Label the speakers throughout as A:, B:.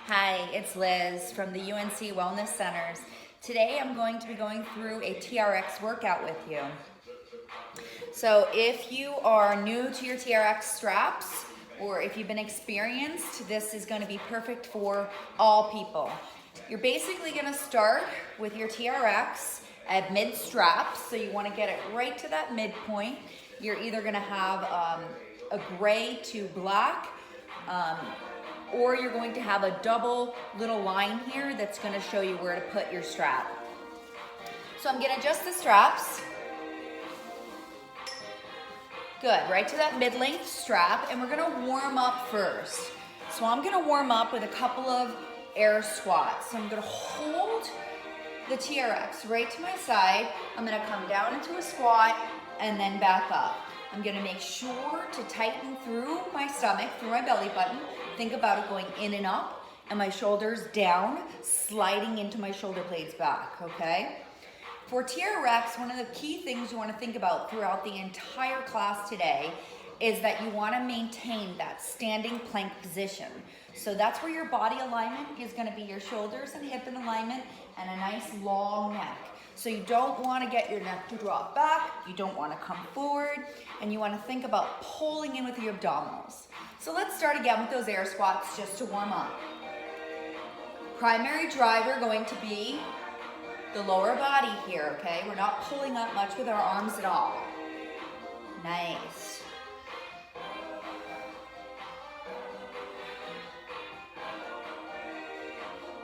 A: Hi, it's Liz from the UNC Wellness Centers. Today I'm going to be going through a TRX workout with you. So if you are new to your TRX straps or if you've been experienced, this is going to be perfect for all people. You're basically going to start with your TRX at mid-strap, so you want to get it right to that midpoint. You're either going to have a gray to black, or you're going to have a double little line here that's going to show you where to put your strap. So I'm going to adjust the straps. Good, right to that mid-length strap, and we're going to warm up first. So I'm going to warm up with a couple of air squats. So I'm going to hold the TRX right to my side. I'm going to come down into a squat and then back up. I'm going to make sure to tighten through my stomach, through my belly button. Think about it going in and up, and my shoulders down, sliding into my shoulder blades back, okay? For TRX, one of the key things you want to think about throughout the entire class today is that you want to maintain that standing plank position. So that's where your body alignment is going to be your shoulders and hip in alignment and a nice long neck. So you don't want to get your neck to drop back, you don't want to come forward, and you want to think about pulling in with your abdominals. So let's start again with those air squats just to warm up. Primary driver going to be the lower body here, okay? We're not pulling up much with our arms at all. Nice.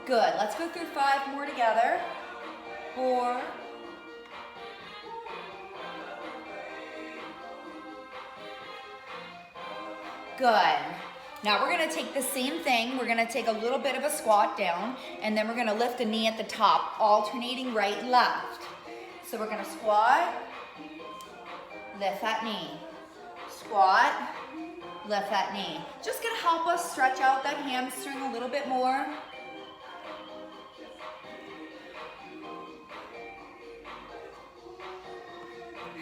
A: Good, let's go through 5 more together. 4. Good. Now we're going to take the same thing. We're going to take a little bit of a squat down, and then we're going to lift a knee at the top, alternating right and left. So we're going to squat, lift that knee, squat, lift that knee. Just going to help us stretch out that hamstring a little bit more.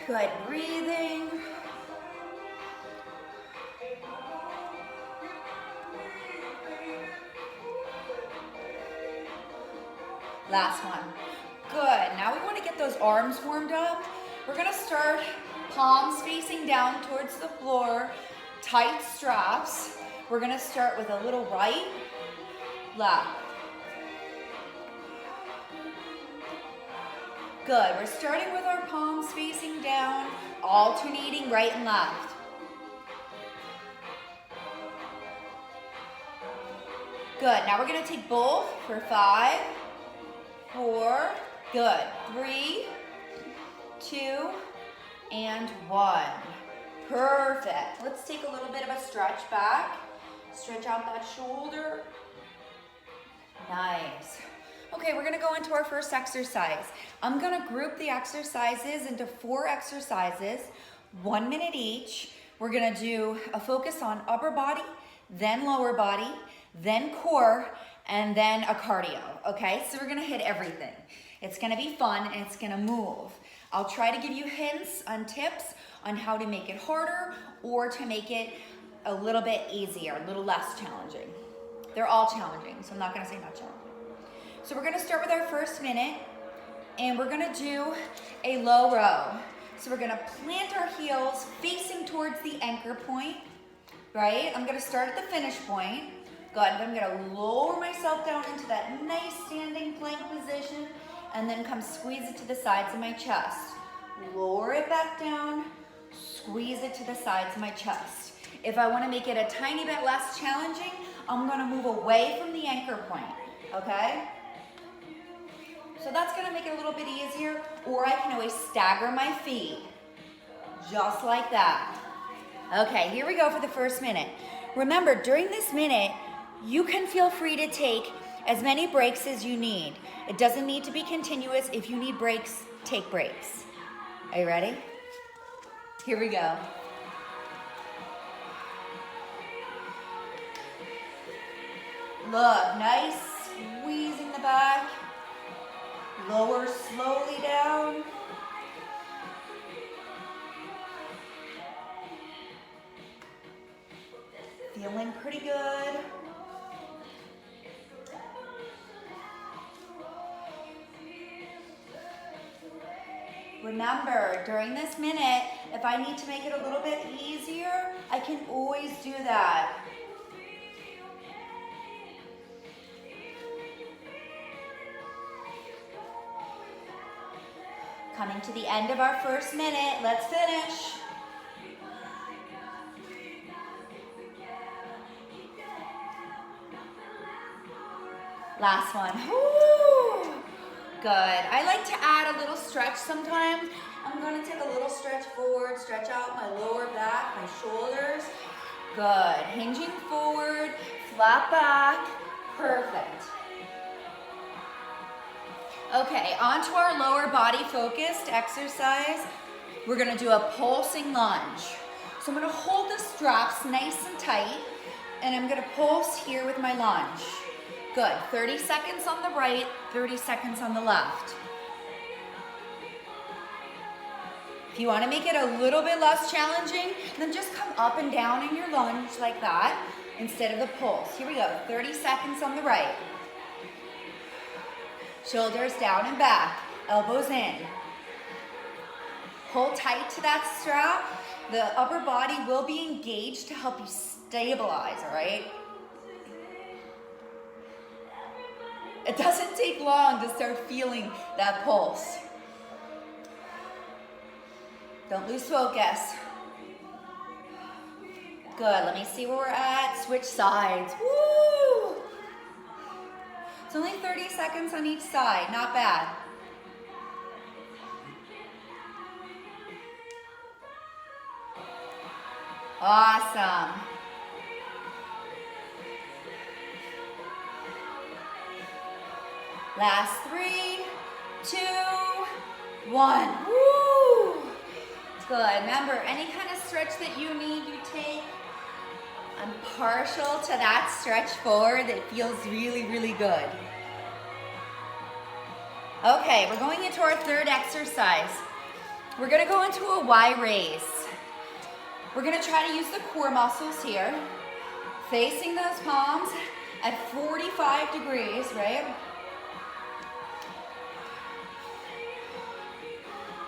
A: Good breathing. Last one. Good. Now we want to get those arms warmed up. We're going to start palms facing down towards the floor, tight straps. We're going to start with a little right, left. Good. We're starting with our palms facing down, alternating right and left. Good. Now we're going to take both for 5, 4, good. 3, 2, and 1. Perfect. Let's take a little bit of a stretch back. Stretch out that shoulder. Nice. Okay, we're gonna go into our first exercise. I'm gonna group the exercises into 4 exercises, 1 minute each. We're gonna do a focus on upper body, then lower body, then core, and then a cardio, okay? So we're gonna hit everything. It's gonna be fun and it's gonna move. I'll try to give you hints on tips on how to make it harder or to make it a little bit easier, a little less challenging. They're all challenging, so I'm not gonna say not challenging. So we're gonna start with our first minute, and we're gonna do a low row. So we're gonna plant our heels facing towards the anchor point, right? I'm gonna start at the finish point. Good, I'm gonna lower myself down into that nice standing plank position, and then come squeeze it to the sides of my chest. Lower it back down, squeeze it to the sides of my chest. If I wanna make it a tiny bit less challenging, I'm gonna move away from the anchor point, okay? So that's gonna make it a little bit easier, or I can always stagger my feet, just like that. Okay, here we go for the first minute. Remember, during this minute, you can feel free to take as many breaks as you need. It doesn't need to be continuous. If you need breaks, take breaks. Are you ready? Here we go. Look, nice squeeze in the back. Lower slowly down. Feeling pretty good. Remember, during this minute, if I need to make it a little bit easier, I can always do that. Coming to the end of our first minute, let's finish. Last one. Woo! Good. I like to add a little stretch sometimes. I'm going to take a little stretch forward, stretch out my lower back, my shoulders. Good. Hinging forward, flat back. Perfect. Okay, onto our lower body focused exercise. We're going to do a pulsing lunge. So I'm going to hold the straps nice and tight, and I'm going to pulse here with my lunge. Good. 30 seconds on the right, 30 seconds on the left. If you want to make it a little bit less challenging, then just come up and down in your lunge like that instead of the pulse. Here we go. 30 seconds on the right. Shoulders down and back, elbows in. Hold tight to that strap. The upper body will be engaged to help you stabilize, all right? It doesn't take long to start feeling that pulse. Don't lose focus. Good, let me see where we're at. Switch sides, woo! It's only 30 seconds on each side, not bad. Awesome. Last 3, 2, 1. Woo! Good. Remember, any kind of stretch that you need, you take. I'm partial to that stretch forward that feels really, really good. Okay, we're going into our third exercise. We're gonna go into a Y raise. We're gonna try to use the core muscles here, facing those palms at 45 degrees, right?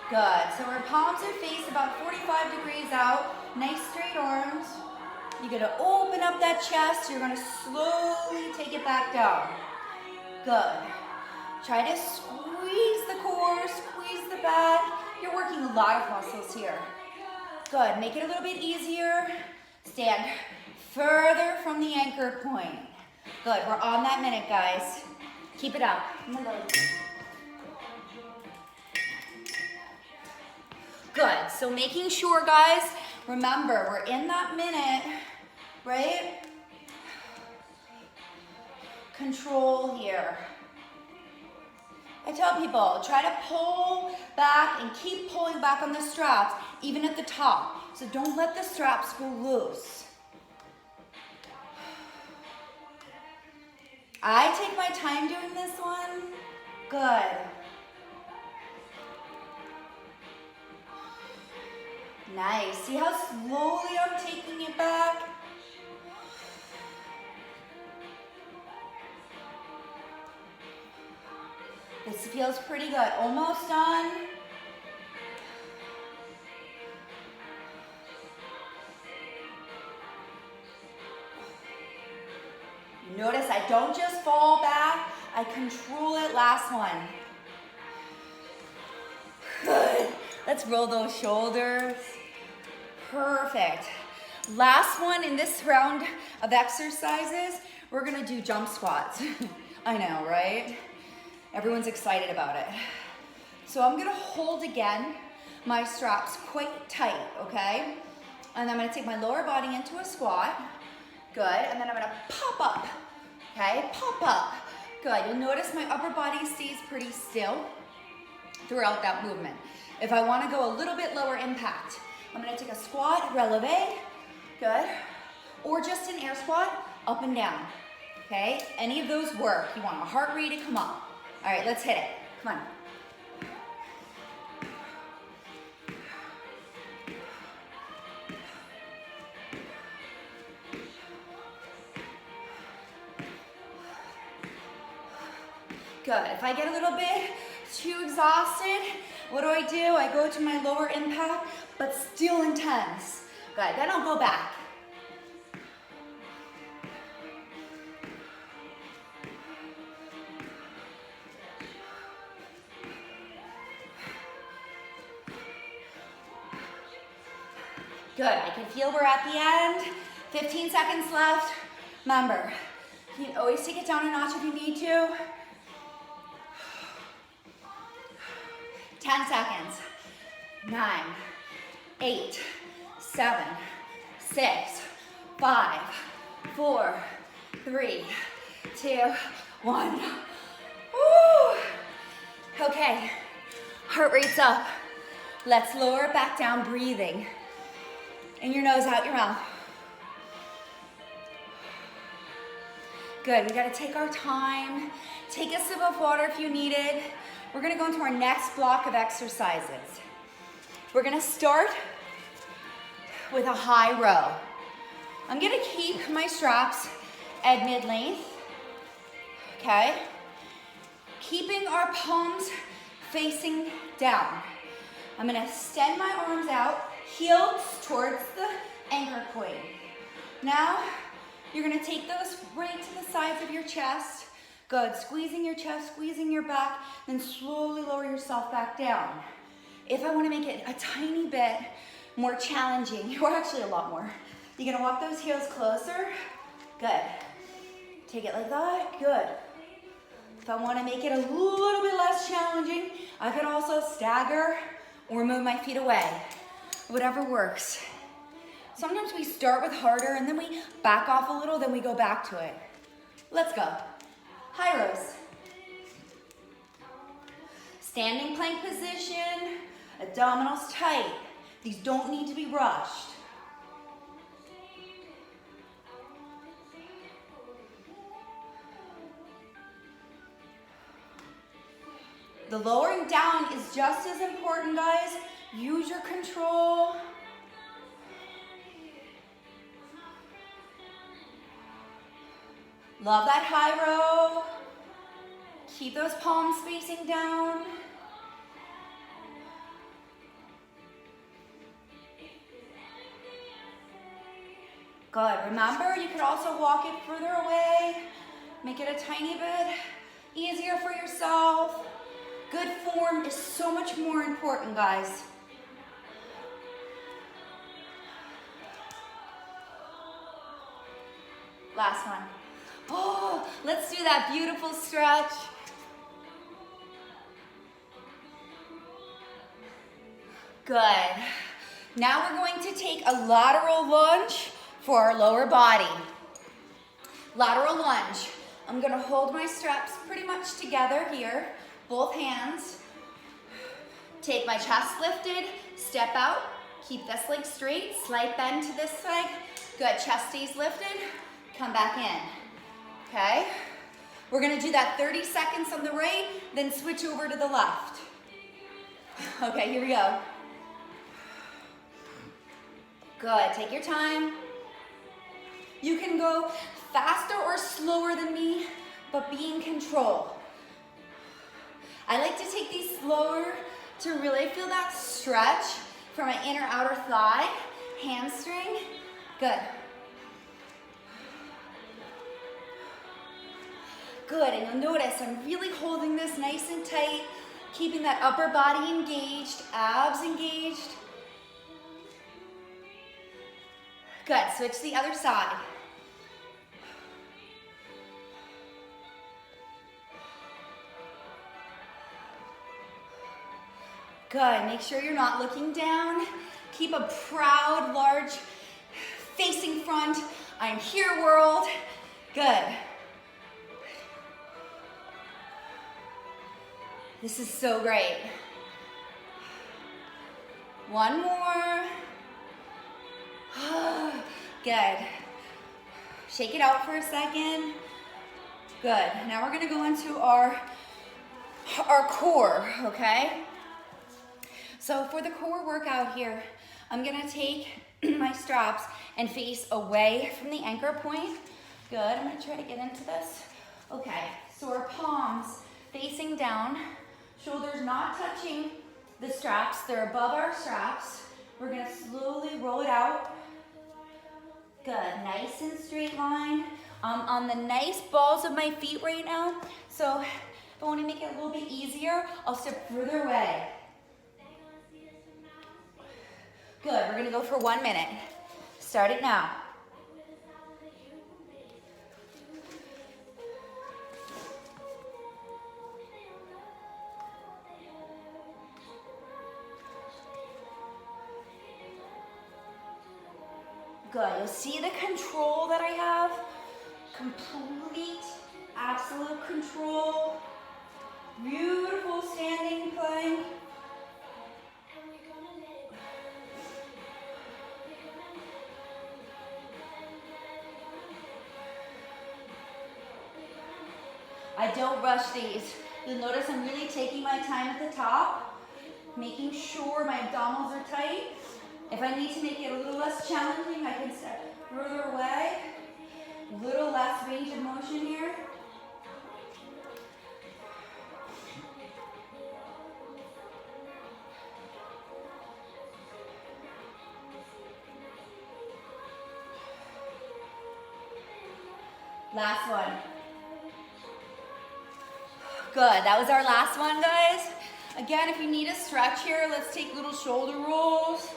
A: Good, so our palms are faced about 45 degrees out, nice straight arms. You're gonna open up that chest, you're gonna slowly take it back down. Good. Try to squeeze the core, squeeze the back. You're working a lot of muscles here. Good, make it a little bit easier. Stand further from the anchor point. Good, we're on that minute, guys. Keep it up. Good, so making sure, guys, remember, we're in that minute, right? Control here. I tell people, try to pull back and keep pulling back on the straps, even at the top. So don't let the straps go loose. I take my time doing this one. Good. Nice. See how slowly I'm taking it back? This feels pretty good. Almost done. Notice I don't just fall back, I control it. Last one. Good. Let's roll those shoulders. Perfect. Last one in this round of exercises, we're gonna do jump squats. I know, right? Everyone's excited about it. So I'm gonna hold again my straps quite tight, okay? And I'm gonna take my lower body into a squat. Good, and then I'm gonna pop up, okay? Pop up. Good, you'll notice my upper body stays pretty still throughout that movement. If I wanna go a little bit lower impact, I'm gonna take a squat, releve, good, or just an air squat, up and down, okay? Any of those work. You want a heart rate to come up. All right, let's hit it. Come on. Good. If I get a little bit too exhausted, What do? I go to my lower impact, but still intense. Good, then I'll go back. Good, I can feel we're at the end. 15 seconds left. Remember, you can always take it down a notch if you need to. 10 seconds. 9, 8, 7, 6, 5, 4, 3, 2, 1. Woo! Okay, heart rate's up. Let's lower it back down, breathing. In your nose, out your mouth. Good, we gotta take our time. Take a sip of water if you need it. We're gonna go into our next block of exercises. We're gonna start with a high row. I'm gonna keep my straps at mid-length, okay? Keeping our palms facing down. I'm gonna extend my arms out, heels towards the anchor point. Now, you're gonna take those right to the sides of your chest. Good, squeezing your chest, squeezing your back, then slowly lower yourself back down. If I wanna make it a tiny bit more challenging, or actually a lot more, you're gonna walk those heels closer. Good. Take it like that, good. If I wanna make it a little bit less challenging, I could also stagger or move my feet away. Whatever works. Sometimes we start with harder and then we back off a little, then we go back to it. Let's go. High rows. Standing plank position, abdominals tight. These don't need to be rushed. The lowering down is just as important, guys. Use your control. Love that high row. Keep those palms facing down. Good, remember you could also walk it further away. Make it a tiny bit easier for yourself. Good form is so much more important, guys. Last one. Oh, let's do that beautiful stretch. Good. Now we're going to take a lateral lunge for our lower body. Lateral lunge. I'm gonna hold my straps pretty much together here, both hands. Take my chest lifted, step out, keep this leg straight, slight bend to this leg. Good, chest stays lifted, come back in. Okay, we're gonna do that 30 seconds on the right, then switch over to the left. Okay, here we go. Good, take your time. You can go faster or slower than me, but be in control. I like to take these slower to really feel that stretch from my inner outer thigh, hamstring. Good. Good, and you'll notice I'm really holding this nice and tight, keeping that upper body engaged, abs engaged. Good, switch to the other side. Good, make sure you're not looking down. Keep a proud, large, facing front. I'm here, world. Good. This is so great. One more. Good. Shake it out for a second. Good. Now we're gonna go into our core, okay? So for the core workout here, I'm gonna take my straps and face away from the anchor point. Good, I'm gonna try to get into this. Okay, so our palms facing down, shoulders not touching the straps. They're above our straps. We're gonna slowly roll it out. Good, nice and straight line. On the nice balls of my feet right now. So if I wanna make it a little bit easier, I'll step further away. Good, we're gonna go for 1 minute. Start it now. Good, you'll see the control that I have. Complete, absolute control. Beautiful standing plank. I don't rush these. You'll notice I'm really taking my time at the top, making sure my abdominals are tight. If I need to make it a little less challenging, I can step further away. A little less range of motion here. Last one. Good, that was our last one, guys. Again, if you need a stretch here, let's take little shoulder rolls.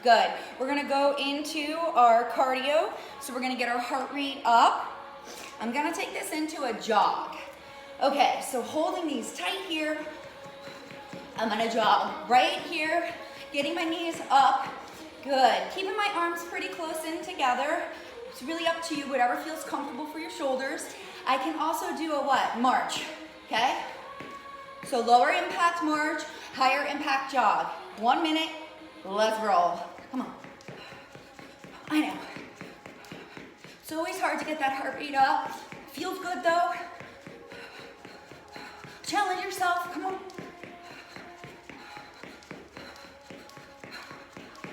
A: Good, we're gonna go into our cardio. So we're gonna get our heart rate up. I'm gonna take this into a jog. Okay, so holding these tight here. I'm gonna jog right here, getting my knees up. Good, keeping my arms pretty close in together. It's really up to you, whatever feels comfortable for your shoulders. I can also do a what? March, okay? So lower impact march, higher impact jog. 1 minute, let's roll. Come on. I know. It's always hard to get that heart rate up. Feels good though. Challenge yourself, come on.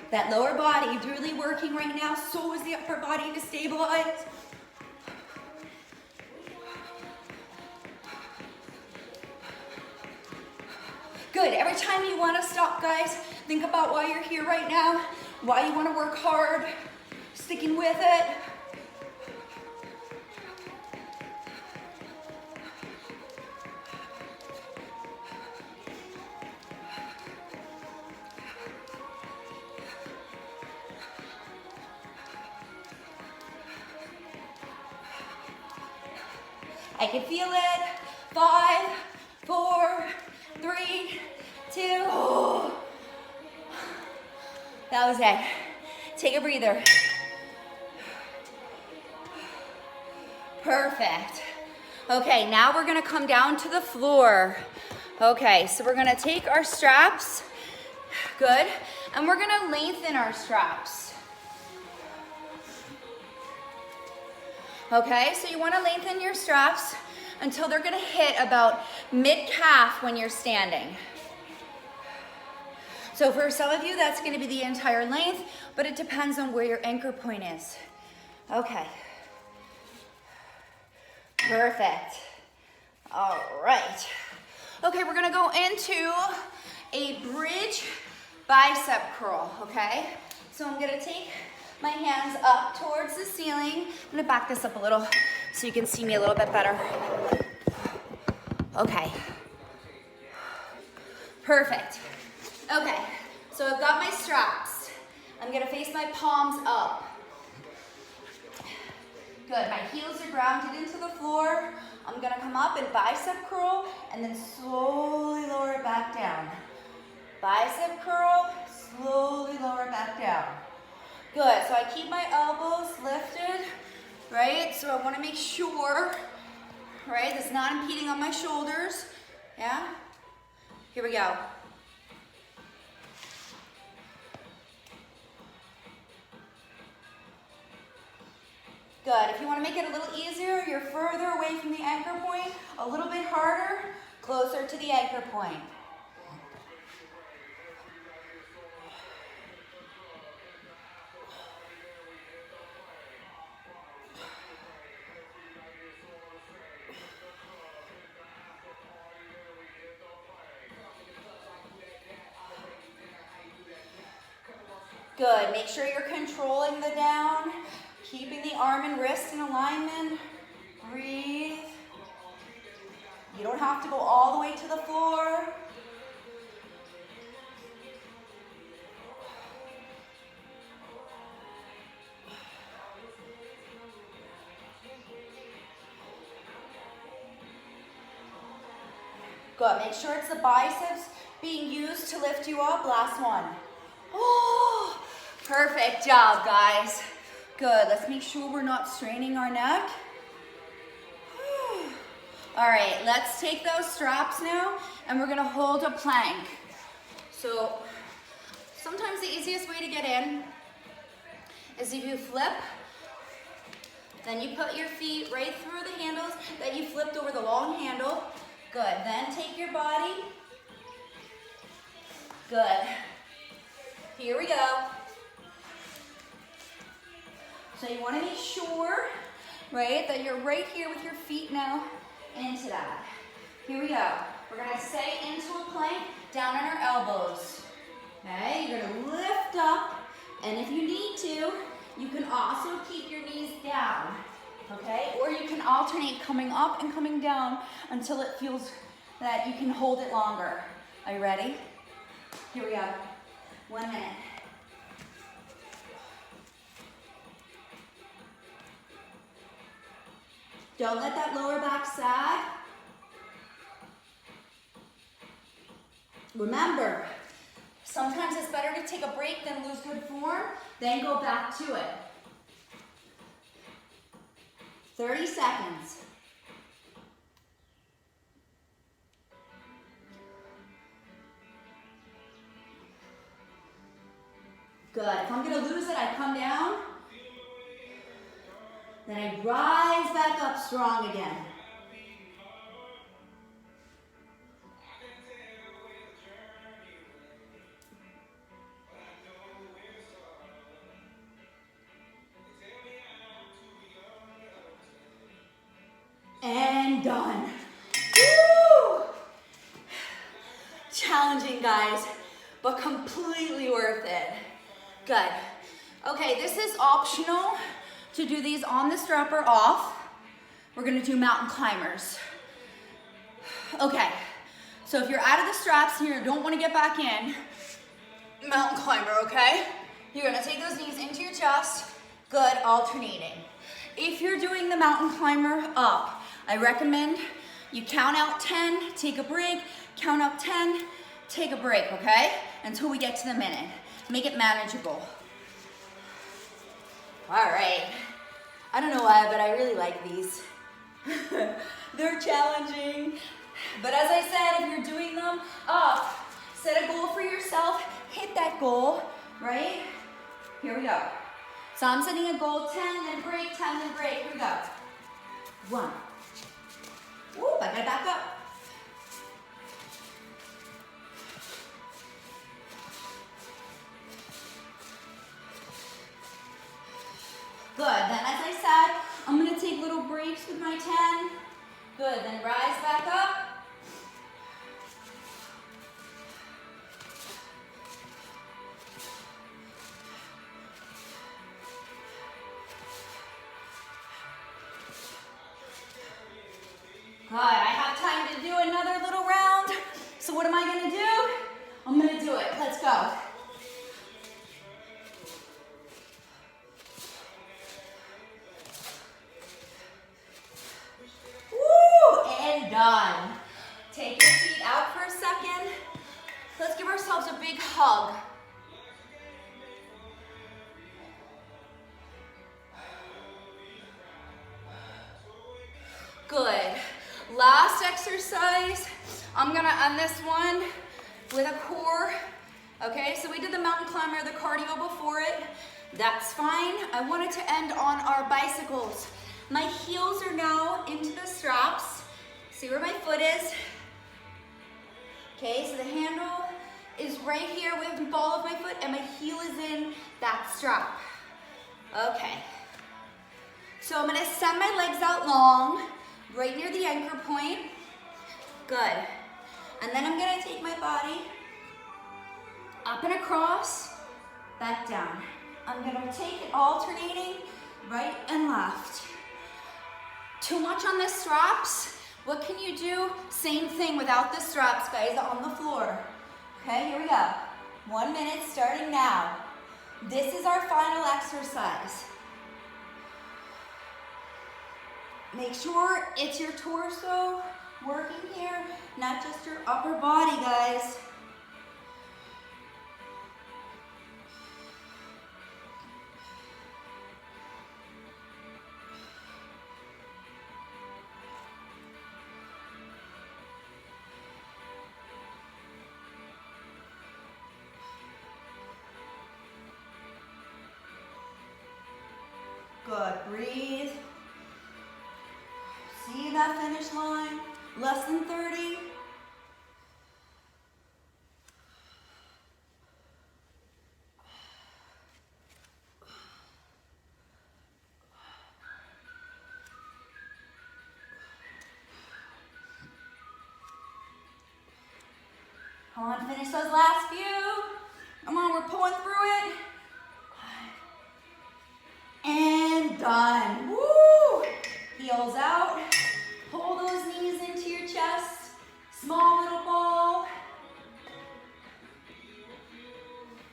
A: That lower body is really working right now, so is the upper body to stabilize. Good, every time you wanna stop, guys, think about why you're here right now, why you wanna work hard, sticking with it. I can feel it. 5, 4, 3, 2. Oh. That was it. Take a breather. Perfect. Okay, now we're gonna come down to the floor. Okay, so we're gonna take our straps. Good. And we're gonna lengthen our straps. Okay, so you wanna lengthen your straps until they're gonna hit about mid-calf when you're standing. So for some of you, that's gonna be the entire length, but it depends on where your anchor point is. Okay. Perfect. All right. Okay, we're gonna go into a bridge bicep curl, okay? So I'm gonna take my hands up towards the ceiling. I'm gonna back this up a little so you can see me a little bit better. Okay. Perfect. Okay, so I've got my straps. I'm gonna face my palms up. Good, my heels are grounded into the floor. I'm gonna come up and bicep curl and then slowly lower it back down. Bicep curl, slowly lower it back down. Good, so I keep my elbows lifted, right? So I wanna make sure, right, it's not impeding on my shoulders, yeah? Here we go. Good, if you wanna make it a little easier, you're further away from the anchor point, a little bit harder, closer to the anchor point. Good, make sure you're controlling the down, keeping the arm and wrist in alignment. Breathe. You don't have to go all the way to the floor. Good, make sure it's the biceps being used to lift you up. Last one. Oh, perfect job, guys. Good, let's make sure we're not straining our neck. All right, let's take those straps now, and we're gonna hold a plank. So, sometimes the easiest way to get in is if you flip, then you put your feet right through the handles that you flipped over the long handle. Good, then take your body. Good. Here we go. So you wanna make sure, right, that you're right here with your feet now into that. Here we go. We're gonna stay into a plank, down on our elbows. Okay, you're gonna lift up, and if you need to, you can also keep your knees down. Okay, or you can alternate coming up and coming down until it feels that you can hold it longer. Are you ready? Here we go. 1 minute. Don't let that lower back sag. Remember, sometimes it's better to take a break than lose good form, then go back to it. 30 seconds. Good. If I'm gonna lose it, I come down. Then I rise back up strong again. And done. Woo! Challenging, guys, but completely worth it. Good. Okay, this is optional to do these on the strap or off. We're gonna do mountain climbers. Okay, so if you're out of the straps and you don't wanna get back in, mountain climber, okay? You're gonna take those knees into your chest. Good, alternating. If you're doing the mountain climber up, I recommend you count out 10, take a break, count out 10, take a break, okay? Until we get to the minute. Make it manageable. All right. I don't know why, but I really like these. They're challenging. But as I said, if you're doing them up, set a goal for yourself, hit that goal, right? Here we go. So I'm setting a goal, 10, then break, 10, then break. Here we go. 1. Woo, I gotta back up. Good, then as I said, I'm gonna take little breaks with my 10. Good, then rise back up. Good, I have time to do another little round. So what am I gonna do? I'm gonna do it, let's go. Woo, and done. Take your feet out for a second. Let's give ourselves a big hug. Good. Last exercise, I'm gonna end this one with a core. Okay, so we did the mountain climber, the cardio before it. That's fine. I wanted to end on our bicycles. My heels are now into the straps. See where my foot is? Okay, so the handle is right here with the ball of my foot and my heel is in that strap. Okay. So I'm gonna send my legs out long, right near the anchor point. Good. And then I'm gonna take my body up and across. back down. I'm gonna take it alternating right and left. Too much on the straps. What can you do? Same thing without the straps, guys, on the floor. Okay, here we go. 1 minute starting now. This is our final exercise. Make sure it's your torso working here, not just your upper body, guys. Good, breathe. See that finish line? Less than 30. Come on, finish those last few. Come on, we're pulling through it. And done. Woo! Heels out. Pull those knees into your chest. Small little ball.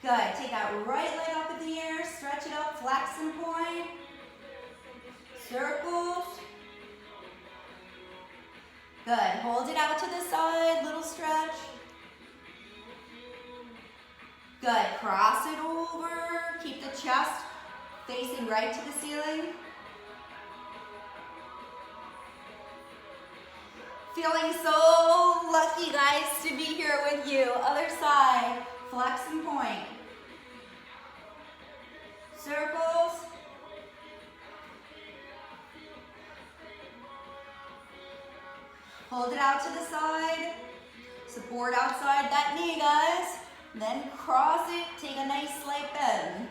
A: Good. Take that right leg up in the air. Stretch it up. Flex and point. Circles. Good. Hold it out to the side. Little stretch. Good. Cross it over. Keep the chest facing right to the ceiling. Feeling so lucky, guys, to be here with you. Other side, flex and point. Circles. Hold it out to the side. Support outside that knee, guys. Then cross it, take a nice slight bend.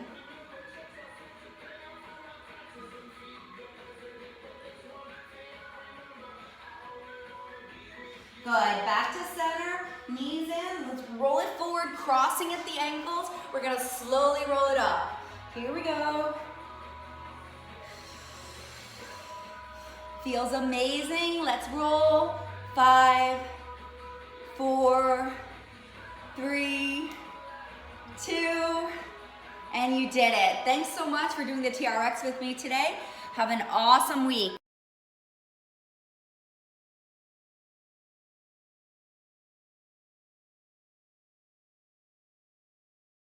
A: Good, back to center, knees in, let's roll it forward, crossing at the ankles. We're gonna slowly roll it up. Here we go. Feels amazing, let's roll. 5, 4, 3, 2, and you did it. Thanks so much for doing the TRX with me today. Have an awesome week.